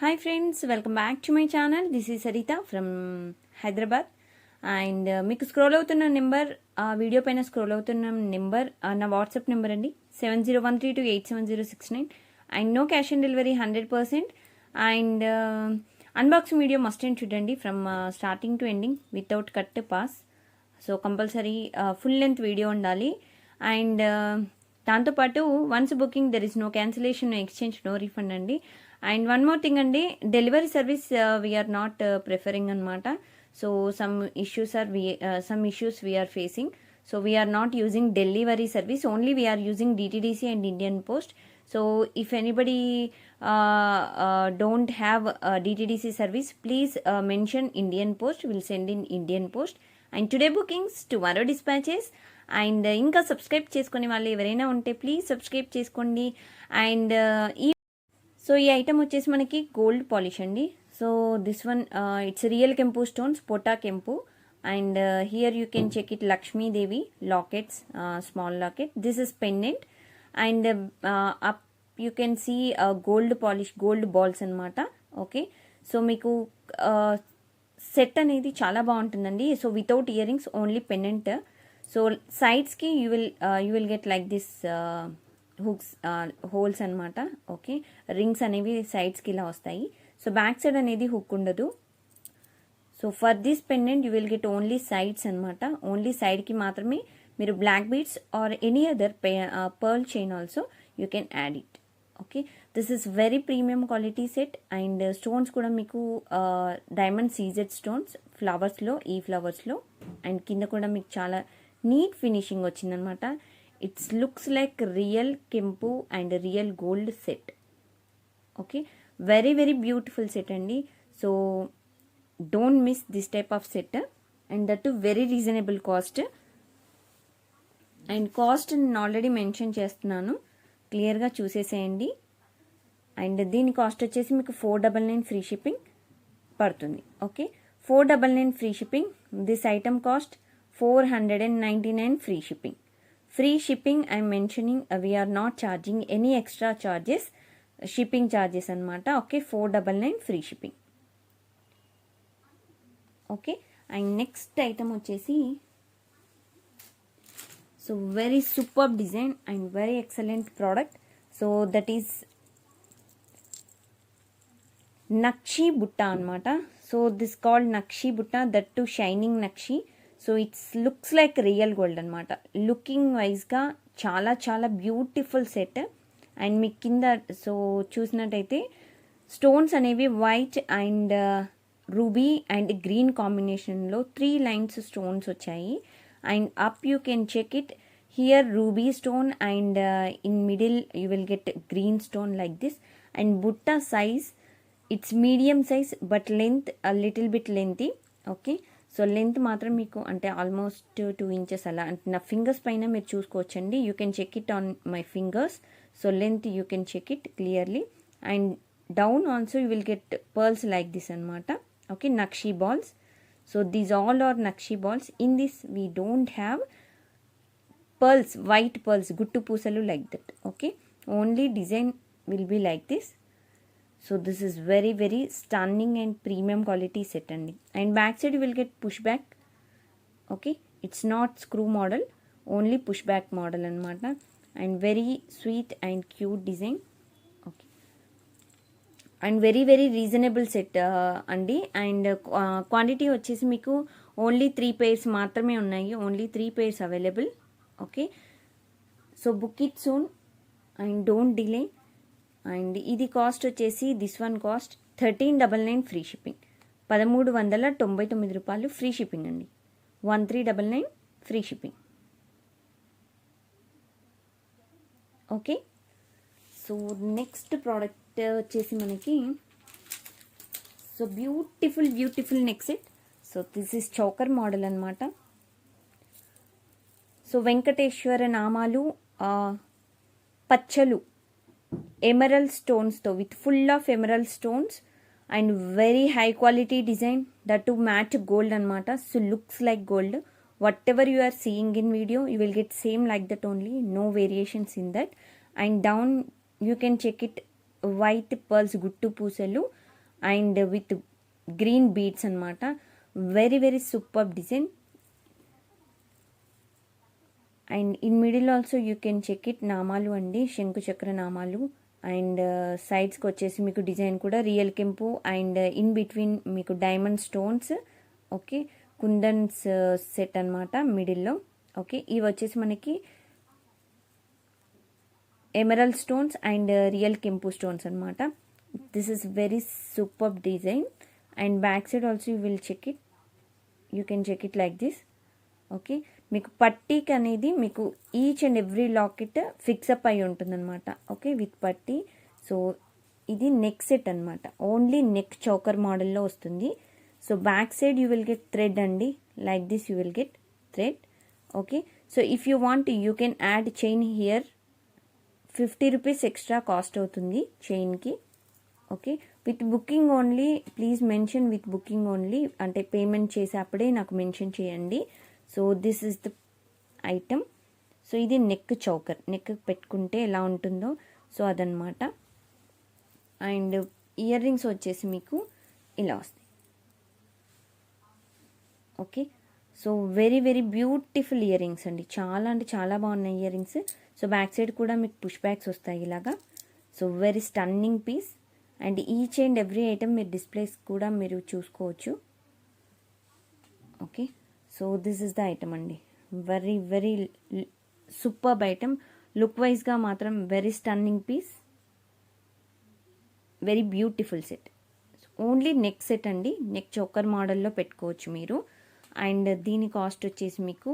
Hi friends, welcome back to my channel. This is Sarita from Hyderabad. And మీకు scroll అవుతున్న number video పైన scroll అవుతున్న number నా WhatsApp number అండి 7013287069 and no cash on delivery 100%. And unboxing video must and చూడండి from starting to ending without cut pass. So compulsory full length video ఉండాలి. And దాంతోపాటు once booking there is no cancellation, no exchange, no refund అండి. And one more thing అండి, delivery service we are not preferring అనమాట. So some issues we are facing, so we are not using delivery service, only we are using DTDC and Indian Post. So if anybody don't have DTDC service, please mention Indian Post, we'll send in Indian Post. And today bookings, tomorrow dispatches. And ఇంకా subscribe చేసుకునే వాళ్ళు ఎవరైనా ఉంటే please subscribe చేసుకోండి. And ఈ item వచ్చేసి మనకి gold polish అండి. So this one it's real Kempu stones, Pota Kempu, and here you can check it Lakshmi Devi lockets, small locket. This is pendant, and up you can see gold polish, gold balls anamata. Okay, so meeku set anedi chala baaguntundandi. So without earrings, only pendant. So sides ki you will get like this hooks, holes anamata. Okay, rings anevi sides ki la vastayi. So back side అనేది hook ఉండదు. So for this pendant you will get only sides అనమాట. Only సైడ్కి మాత్రమే మీరు black beads or any other pearl chain also you can add it. Okay, this is very premium quality set. And stones కూడా మీకు diamond CZ stones ఫ్లవర్స్లో, ఈ ఫ్లవర్స్లో. And కింద కూడా మీకు చాలా నీట్ ఫినిషింగ్ వచ్చిందనమాట. ఇట్స్ లుక్స్ లైక్ రియల్ కెంపు and real gold set. Okay, very very beautiful set andi. So don't miss this type of set, and that too very reasonable cost. And cost already mention చేస్తున్నాను, clear గా చూసేసేయండి. And దీని cost వచ్చేసి మీకు 499 free shipping పడుతుంది. Okay, 499 free shipping. This item cost 499 free shipping. Free shipping I'm mentioning, we are not charging any extra charges, shipping charges అనమాట. Okay, 499 free shipping. Okay, and next item వచ్చేసి so very super design and very excellent product. So that is nakshi butta అనమాట. So this called nakshi butta, that too shining nakshi. So it's looks like real gold అనమాట. Looking వైజ్గా చాలా చాలా beautiful set. And మీ కింద so చూసినట్టయితే stones అనేవి white and ruby and green కాంబినేషన్లో 3 lines stones వచ్చాయి. And up you can check it here ruby stone, and in middle you will get green stone like this. And butta size it's medium size but length little bit lengthy. Okay, so length మాత్రం మీకు అంటే almost 2 inches అలా, అంటే నా fingers పైన మీరు చూసుకోవచ్చండి. You can check it on my fingers. So length you can check it clearly. And down also you will get pearls like this అనమాట. Okay, nakshi balls. So these all are nakshi balls. In this we don't have pearls, white pearls, గుట్టు pusalu like that. Okay, only design will be like this. So this is very very stunning and premium quality set andi. And back side you will get push back. Okay, it's not screw model, only push back model anamata. And very sweet and cute design. Okay, and very very reasonable set andi. And quantity వచ్చేసి మీకు only 3 pairs మాత్రమే ఉన్నాయి, only 3 pairs available. Okay, so book it soon and don't delay. And ఇది cost వచ్చేసి this one cost 1399 free shipping. 1399 రూపాయలు free shipping అండి. 1399 free shipping. Okay, so next product వచ్చేసి మనకి so beautiful beautiful neck set. So this is choker model అనమాట. So Venkateswara నామాలు, పచ్చలు, emerald స్టోన్స్తో, with full of emerald stones and very high quality design, that too match gold అనమాట. So looks like gold. Whatever you are seeing in video you will get same like that only, no variations in that. And down you can check it white pearls, గుట్టు పూసలు, and with green beads అనమాట. Very very super design. And in middle also you can check it, నామాలు అండి, శంకు చక్ర నామాలు. And సైడ్స్కి వచ్చేసి మీకు డిజైన్ కూడా రియల్ కెంపు అండ్ ఇన్ బిట్వీన్ మీకు diamond stones. Okay, kundans set అనమాట మిడిల్లో. ఓకే, ఇవి వచ్చేసి మనకి ఎమరల్డ్ స్టోన్స్ అండ్ రియల్ కెంపు స్టోన్స్ అనమాట. This is very super design. And back side also you will check it, you can check it like this. Okay, మీకు పట్టీకి అనేది మీకు each and every locket fix up అయి ఉంటుంది అనమాట. ఓకే, విత్ పట్టీ. సో ఇది నెక్ సెట్ అనమాట, ఓన్లీ నెక్ చౌకర్ మోడల్లో వస్తుంది. So back side you will get thread అండి, like this you will get thread. Okay, so if you want you can add chain here. 50 rupees extra cost అవుతుంది చైన్కి. Okay, with booking only, please mention with booking only, అంటే payment చేసేప్పుడే నాకు mention చేయండి. So this is the item. So ఇది neck choker, neck పెట్టుకుంటే ఎలా ఉంటుందో సో అదనమాట. అండ్ ఇయర్ రింగ్స్ వచ్చేసి మీకు ఇలా వస్తాయి. Okay, so very very beautiful earrings అండి, చాలా అంటే చాలా బాగున్నాయి earrings. So back side కూడా మీకు పుష్ బ్యాగ్స్ వస్తాయి ఇలాగా. So very stunning piece. And each and every item మీరు డిస్ప్లేస్ కూడా మీరు చూసుకోవచ్చు. Okay, so this is the item అండి, very very superb item. Look వైజ్గా మాత్రం very stunning piece, very beautiful set. Only neck set అండి, నెక్ చోకర్ మోడల్లో పెట్టుకోవచ్చు మీరు. అండ్ దీని కాస్ట్ వచ్చేసి మీకు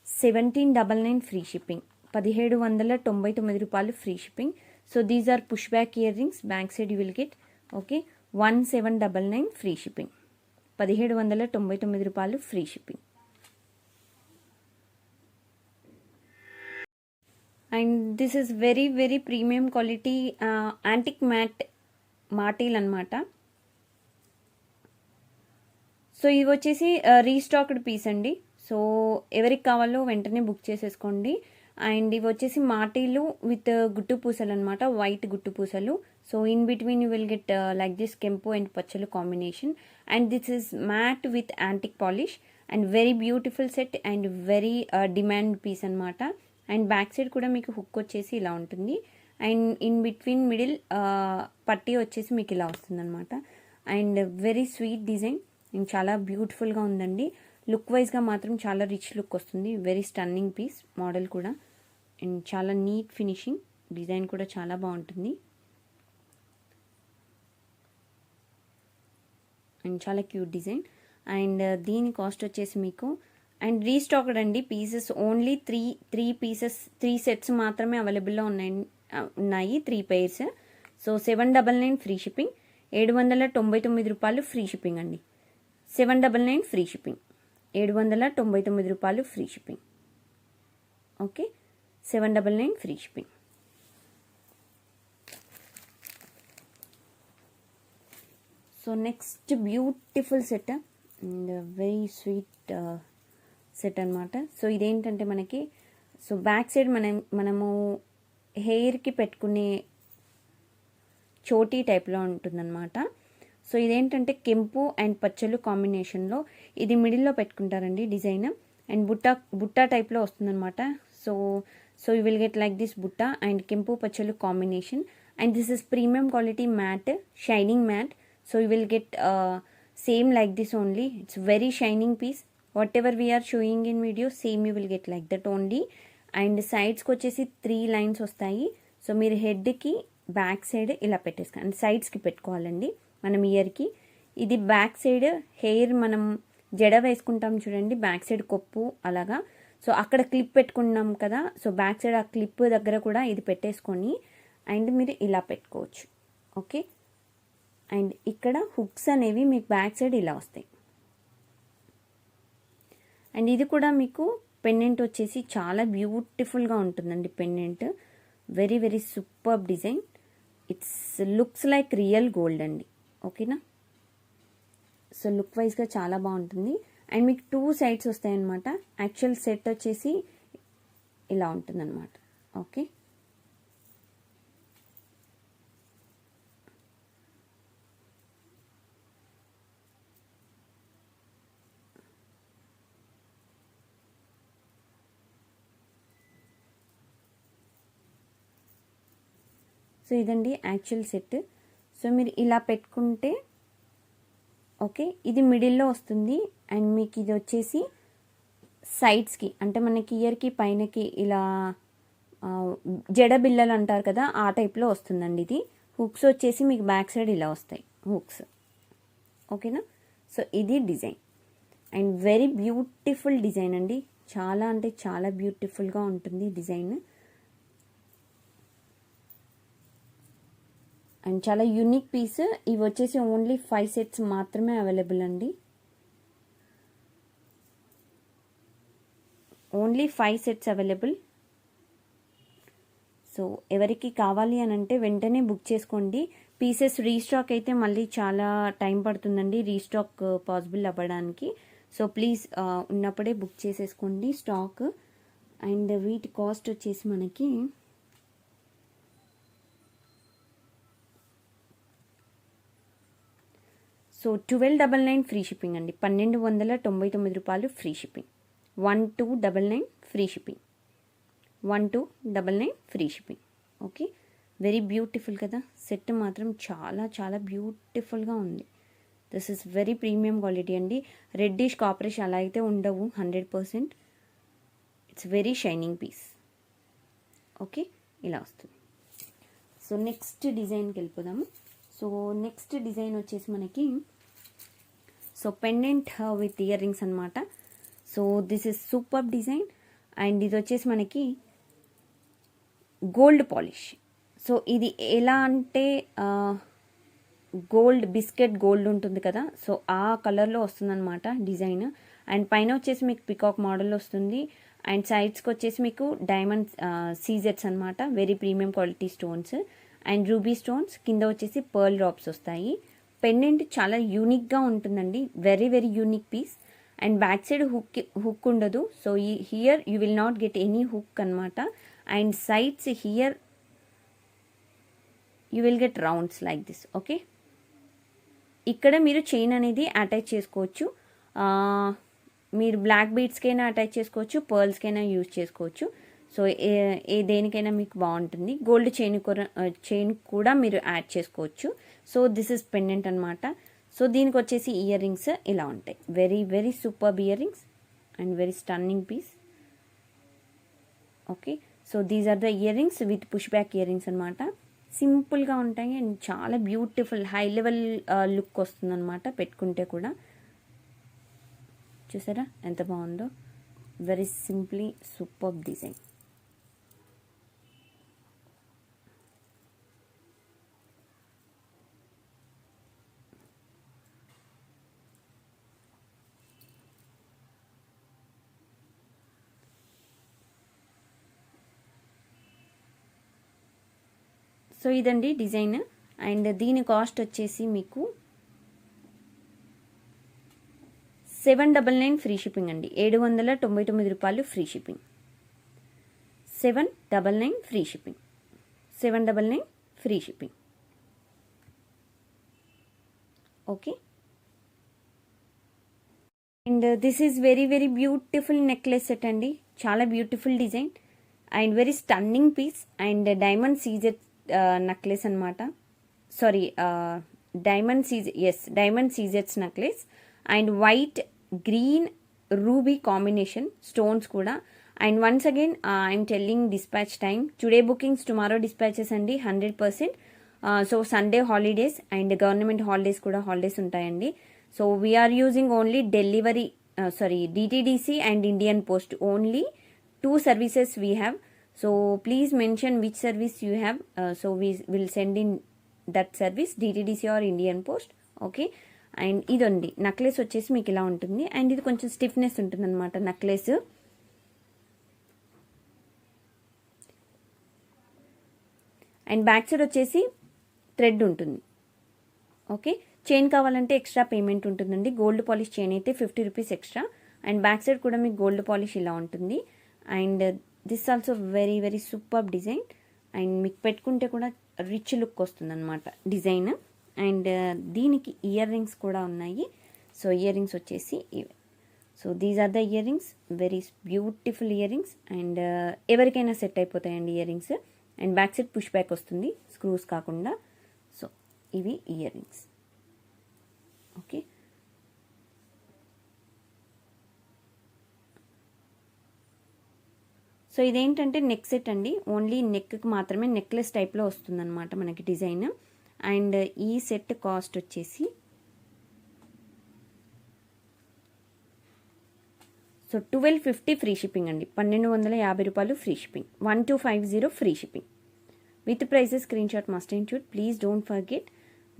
1799 ఫ్రీ షిప్పింగ్, 1799 రూపాయలు free shipping. So these are push back earrings, back side you will get. Okay, 1799 free shipping, 1799 రూపాయలు free shipping. And this is very very premium quality antique matte material అనమాట. సో ఇవి వచ్చేసి restocked piece అండి. So ఎవరికి కావాలో వెంటనే book చేసేసుకోండి. అండ్ ఇవి వచ్చేసి మాటీలు విత్ గుట్టు పూసలు అనమాట, వైట్ గుట్టు పూసలు. So in between you will get like this కెంపు అండ్ పచ్చలు combination. And this is matte with antique polish and very beautiful set and very demand piece అనమాట. అండ్ బ్యాక్ సైడ్ కూడా మీకు హుక్ వచ్చేసి ఇలా ఉంటుంది. అండ్ ఇన్ బిట్వీన్ మిడిల్ పట్టీ వచ్చేసి మీకు ఇలా వస్తుంది అనమాట. అండ్ వెరీ స్వీట్ డిజైన్, చాలా బ్యూటిఫుల్గా ఉందండి. లుక్ వైజ్గా మాత్రం చాలా రిచ్ లుక్ వస్తుంది, వెరీ స్టన్నింగ్ పీస్. మోడల్ కూడా అండ్ చాలా నీట్ ఫినిషింగ్, డిజైన్ కూడా చాలా బాగుంటుంది అండ్ చాలా క్యూట్ డిజైన్. అండ్ దీని కాస్ట్ వచ్చేసి మీకు, అండ్ రీస్టాక్డ్ అండి pieces, only three pieces, 3 sets మాత్రమే అవైలబుల్లో ఉన్నాయి 3 pairs. సో 799 ఫ్రీ షిప్పింగ్, 799 రూపాయలు ఫ్రీ షిప్పింగ్ అండి. 799 ఫ్రీ షిప్పింగ్, 799 రూపాయలు free shipping. Okay, 799 free shipping. So next beautiful set and very sweet set అనమాట. సో ఇదేంటంటే మనకి, సో బ్యాక్ సైడ్ మనము హెయిర్కి పెట్టుకునే చోటీ టైప్లో ఉంటుందన్నమాట. సో ఇదేంటంటే కెంపు అండ్ పచ్చలు కాంబినేషన్లో, ఇది మిడిల్లో పెట్టుకుంటారండి డిజైన్. అండ్ బుట్ట టైప్లో వస్తుందన్నమాట. So you will get like this butta and kempu pachalu combination. And this is premium quality matte, shining matte. So you will get same like this only, it's very shining piece. Whatever we are showing in video same you will get like that only. And సైడ్స్కి వచ్చేసి 3 lines వస్తాయి. So మీరు హెడ్కి back side ఇలా పెట్టేసుకోండి, and సైడ్స్కి పెట్టుకోవాలండి మనం ఇయర్కి. ఇది బ్యాక్ సైడ్ హెయిర్ మనం జడ వేసుకుంటాం చూడండి, బ్యాక్ సైడ్ కొప్పు అలాగా. సో అక్కడ క్లిప్ పెట్టుకున్నాం కదా, సో బ్యాక్ సైడ్ ఆ క్లిప్ దగ్గర కూడా ఇది పెట్టేసుకొని అండ్ మీరు ఇలా పెట్టుకోవచ్చు. ఓకే, అండ్ ఇక్కడ హుక్స్ అనేవి మీకు బ్యాక్ సైడ్ ఇలా వస్తాయి. అండ్ ఇది కూడా మీకు పెండెంట్ వచ్చేసి చాలా బ్యూటిఫుల్గా ఉంటుందండి pendant, very very superb design. It's looks like real gold అండి. ఓకేనా, సో లుక్ వైజ్గా చాలా బాగుంటుంది. అండ్ మీకు 2 సైడ్స్ వస్తాయన్నమాట. యాక్చువల్ సెట్ వచ్చేసి ఇలా ఉంటుందన్నమాట. ఓకే, సో ఇదండి యాక్చువల్ సెట్. సో మీరు ఇలా పెట్టుకుంటే ఓకే, ఇది మిడిల్లో వస్తుంది. అండ్ మీకు ఇది వచ్చేసి సైడ్స్కి అంటే మనకి ఇయర్కి పైనకి ఇలా జడ బిల్లలు అంటారు కదా, ఆ టైప్లో వస్తుందండి ఇది. హుక్స్ వచ్చేసి మీకు బ్యాక్ సైడ్ ఇలా వస్తాయి హుక్స్. ఓకేనా? సో ఇది design and very beautiful design అండి. చాలా అంటే చాలా బ్యూటిఫుల్గా ఉంటుంది డిజైన్ అండ్ చాలా యూనిక్ పీస్. ఇవి వచ్చేసి ఓన్లీ 5 సెట్స్ మాత్రమే అవైలబుల్ అండి. Only 5 sets available. సో ఎవరికి కావాలి అని అంటే వెంటనే బుక్ చేసుకోండి. పీసెస్ రీస్టాక్ అయితే మళ్ళీ చాలా టైం పడుతుందండి రీస్టాక్ పాసిబుల్ అవ్వడానికి. సో ప్లీజ్ ఉన్నప్పుడే బుక్ చేసేసుకోండి స్టాక్. అండ్ వీటి కాస్ట్ వచ్చేసి మనకి సో 1299 ఫ్రీ షిప్పింగ్ అండి. 1299 రూపాయలు free shipping. 1299 free shipping. 1299 free shipping. Okay, very beautiful కదా. సెట్ మాత్రం చాలా చాలా బ్యూటిఫుల్గా ఉంది. This is very premium quality అండి. రెడ్డిష్ కాపరేష్ అలా అయితే ఉండవు 100%. It's very shining piece. Okay, ఇలా వస్తుంది. సో నెక్స్ట్ డిజైన్కి వెళ్ళిపోదాము. సో నెక్స్ట్ డిజైన్ వచ్చేసి మనకి so pendant with earrings అనమాట. So this is super design and ఇది వచ్చేసి మనకి గోల్డ్ పాలిష్. సో ఇది ఎలా అంటే గోల్డ్ బిస్కెట్ గోల్డ్ ఉంటుంది కదా, సో ఆ కలర్లో వస్తుందన్నమాట డిజైన్. అండ్ పైన వచ్చేసి మీకు పికాక్ మోడల్ వస్తుంది అండ్ సైడ్స్కి వచ్చేసి మీకు డైమండ్ సీజెట్స్ అనమాట. Very premium quality stones and ruby stones. కింద వచ్చేసి పర్ల్ డ్రాప్స్ వస్తాయి. పెండెంట్ చాలా యూనిక్గా ఉంటుందండి. Very very unique piece. And back side hook ఉండదు. So here you will not get any hook అనమాట. And sides here you will get rounds like this. Okay, ఇక్కడ మీరు చైన్ అనేది అటాచ్ చేసుకోవచ్చు. మీరు బ్లాక్ బీడ్స్కైనా అటాచ్ చేసుకోవచ్చు, పర్ల్స్కైనా యూజ్ చేసుకోవచ్చు. So ఏ దేనికైనా మీకు బాగుంటుంది. గోల్డ్ చైన్ కూడా మీరు యాడ్ చేసుకోవచ్చు. సో దిస్ ఇస్ పెండెంట్ అనమాట. సో దీనికి వచ్చేసి ఇయర్ రింగ్స్ ఇలా ఉంటాయి. Very very super earrings and very stunning piece. Okay, so these are the earrings with push back earrings అనమాట. సింపుల్గా ఉంటాయి అండ్ చాలా బ్యూటిఫుల్ హై లెవెల్ లుక్ వస్తుందన్నమాట పెట్టుకుంటే కూడా. చూసారా ఎంత బాగుందో. Very simply super design. So ఇదండి డిజైన్ అండ్ దీని కాస్ట్ వచ్చేసి మీకు 799 ఫ్రీ షిప్పింగ్ అండి. 799 రూపాయలు free shipping. 799 free shipping. 799 free shipping. Okay, and this is very very beautiful necklace set అండి. చాలా beautiful design and very stunning piece and diamond CZ necklace అనమాట. Sorry, diamond సీజెట్స్ necklace and white green ruby combination stones కూడా. And once again I'm telling dispatch time. Today bookings tomorrow dispatches అండి 100%. So Sunday holidays and government holidays కూడా holidays ఉంటాయండి. So we are using only delivery DTDC and Indian post. Only 2 services we have. So please mention which service you have. So we will send in that service, DTDC or Indian Post. Okay, and ఇదండి necklace వచ్చేసి మీకు ఇలా ఉంటుంది and ఇది కొంచెం stiffness ఉంటుంది అనమాట necklace. And back side వచ్చేసి థ్రెడ్ ఉంటుంది. ఓకే, చైన్ కావాలంటే ఎక్స్ట్రా పేమెంట్ ఉంటుందండి. గోల్డ్ పాలిష్ చైన్ అయితే 50 rupees extra. And back side కూడా మీకు గోల్డ్ పాలిష్ ఇలా ఉంటుంది. And this also very very super design and మీకు పెట్టుకుంటే కూడా రిచ్ లుక్ వస్తుంది అనమాట డిజైన్. అండ్ దీనికి ఇయర్ రింగ్స్ కూడా ఉన్నాయి. సో ఇయర్ రింగ్స్ వచ్చేసి ఇవి. So these are the earrings. Very beautiful earrings and ఎవరికైనా సెట్ అయిపోతాయండి ear rings. And back side push back వస్తుంది, స్క్రూస్ కాకుండా. సో ఇవి ఇయర్ రింగ్స్. ఓకే, సో ఇదేంటంటే నెక్ సెట్ అండి, ఓన్లీ నెక్కి మాత్రమే, నెక్లెస్ టైప్లో వస్తుందన్నమాట మనకి డిజైన్. అండ్ ఈ సెట్ కాస్ట్ వచ్చేసి సో 1250 ఫ్రీ షిప్పింగ్ అండి, 1250 రూపాయలు free shipping, 1250 free shipping. With prices screen shot must include, please don't forget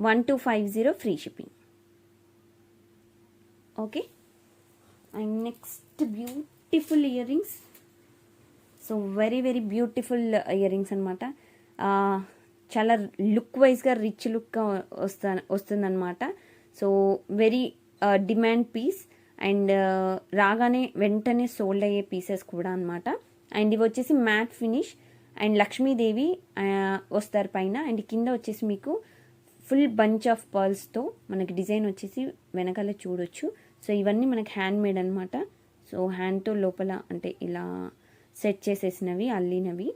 1250 free shipping. Okay, and next beautiful earrings. So very very beautiful earrings అనమాట. చాలా look వైజ్గా rich look వస్తుందన్నమాట. So very demand piece, and రాగానే వెంటనే sold అయ్యే pieces కూడా అనమాట. And ఇవి వచ్చేసి మ్యాట్ ఫినిష్, అండ్ లక్ష్మీదేవి వస్తారు పైన, అండ్ కింద వచ్చేసి మీకు ఫుల్ బంచ్ ఆఫ్ పర్ల్స్తో మనకి డిజైన్ వచ్చేసి వెనకాల చూడొచ్చు. సో ఇవన్నీ మనకి హ్యాండ్ మేడ్ అనమాట. సో హ్యాండ్తో లోపల అంటే ఇలా సెట్ చేసేసినవి, అల్లినవి.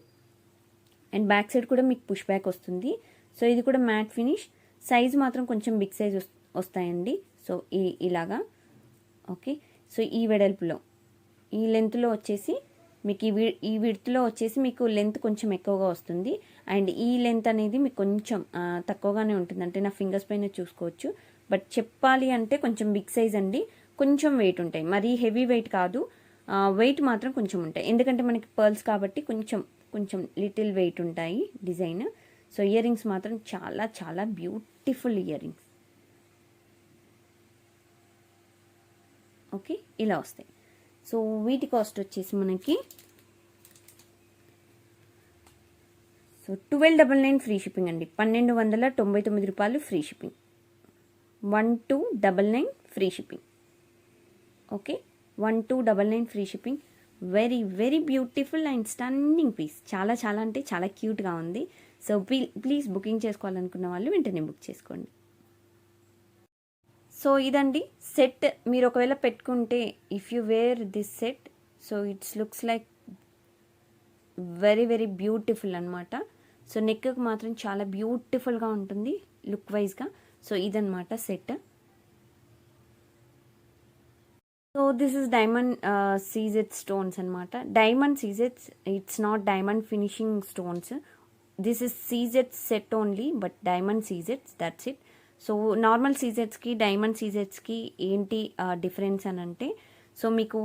అండ్ బ్యాక్ సైడ్ కూడా మీకు పుష్ బ్యాక్ వస్తుంది. సో ఇది కూడా మ్యాట్ ఫినిష్, సైజ్ మాత్రం కొంచెం బిగ్ సైజ్ వస్తాయండి. సో ఇలాగా. ఓకే, సో ఈ వెడల్పులో, ఈ లెంత్లో వచ్చేసి మీకు ఈ విడ్త్లో వచ్చేసి మీకు లెంత్ కొంచెం ఎక్కువగా వస్తుంది. అండ్ ఈ లెంత్ అనేది మీకు కొంచెం తక్కువగానే ఉంటుంది, అంటే నా ఫింగర్స్ పైన చూసుకోవచ్చు. బట్ చెప్పాలి అంటే కొంచెం బిగ్ సైజ్ అండి, కొంచెం వెయిట్ ఉంటాయి, మరీ హెవీ వెయిట్ కాదు, వెయిట్ మాత్రం కొంచెం ఉంటాయి, ఎందుకంటే మనకి పర్ల్స్ కాబట్టి కొంచెం కొంచెం లిటిల్ వెయిట్ ఉంటాయి డిజైన్. సో ఇయర్ రింగ్స్ మాత్రం చాలా చాలా బ్యూటిఫుల్ ఇయర్ రింగ్స్. ఓకే, ఇలా వస్తాయి. సో వీటి కాస్ట్ వచ్చేసి మనకి సో 1299 ఫ్రీ షిప్పింగ్ అండి, 1299 రూపాయలు free shipping, 1299 free shipping. Okay, 1299 free shipping. Very very beautiful and stunning piece, చాలా చాలా అంటే చాలా క్యూట్గా ఉంది. సో ప్లీజ్ బుకింగ్ చేసుకోవాలనుకున్న వాళ్ళు వెంటనే బుక్ చేసుకోండి. సో ఇదండి సెట్. మీరు ఒకవేళ పెట్టుకుంటే, if you wear this set, so it's looks like very very beautiful అనమాట. సో నెక్కి మాత్రం చాలా బ్యూటిఫుల్గా ఉంటుంది లుక్ వైజ్గా. సో ఇదనమాట set. So this is diamond CZ stones అనమాట. డైమండ్ సీజెడ్స్, it's not diamond finishing stones. This is CZ set only, but diamond సీజెడ్స్, దట్స్ ఇట్. సో నార్మల్ సీజెడ్స్కి డైమండ్ సీజెడ్స్కి ఏంటి డిఫరెన్స్ అని అంటే, సో మీకు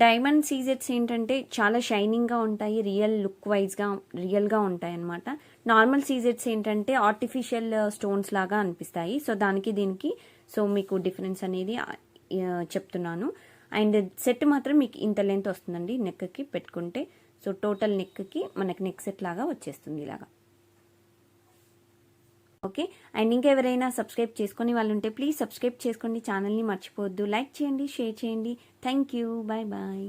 డైమండ్ సీజెడ్స్ ఏంటంటే చాలా షైనింగ్గా ఉంటాయి, రియల్ లుక్ వైజ్గా రియల్గా ఉంటాయి అనమాట. నార్మల్ సీజెడ్స్ ఏంటంటే ఆర్టిఫిషియల్ స్టోన్స్ లాగా అనిపిస్తాయి. సో దానికి దీనికి సో మీకు డిఫరెన్స్ అనేది చెప్తున్నాను. అండ్ సెట్ మాత్రం మీకు ఇంత లెంత్ వస్తుందండి నెక్కి పెట్టుకుంటే. సో టోటల్ నెక్కి మనకి నెక్ సెట్ లాగా వచ్చేస్తుంది ఇలాగా. ఓకే, అండ్ ఇంకెవరైనా సబ్స్క్రైబ్ చేసుకొని వాళ్ళు ఉంటే ప్లీజ్ సబ్స్క్రైబ్ చేసుకోండి, ఛానల్ని మర్చిపోవద్దు, లైక్ చేయండి, షేర్ చేయండి. Thank you, bye bye.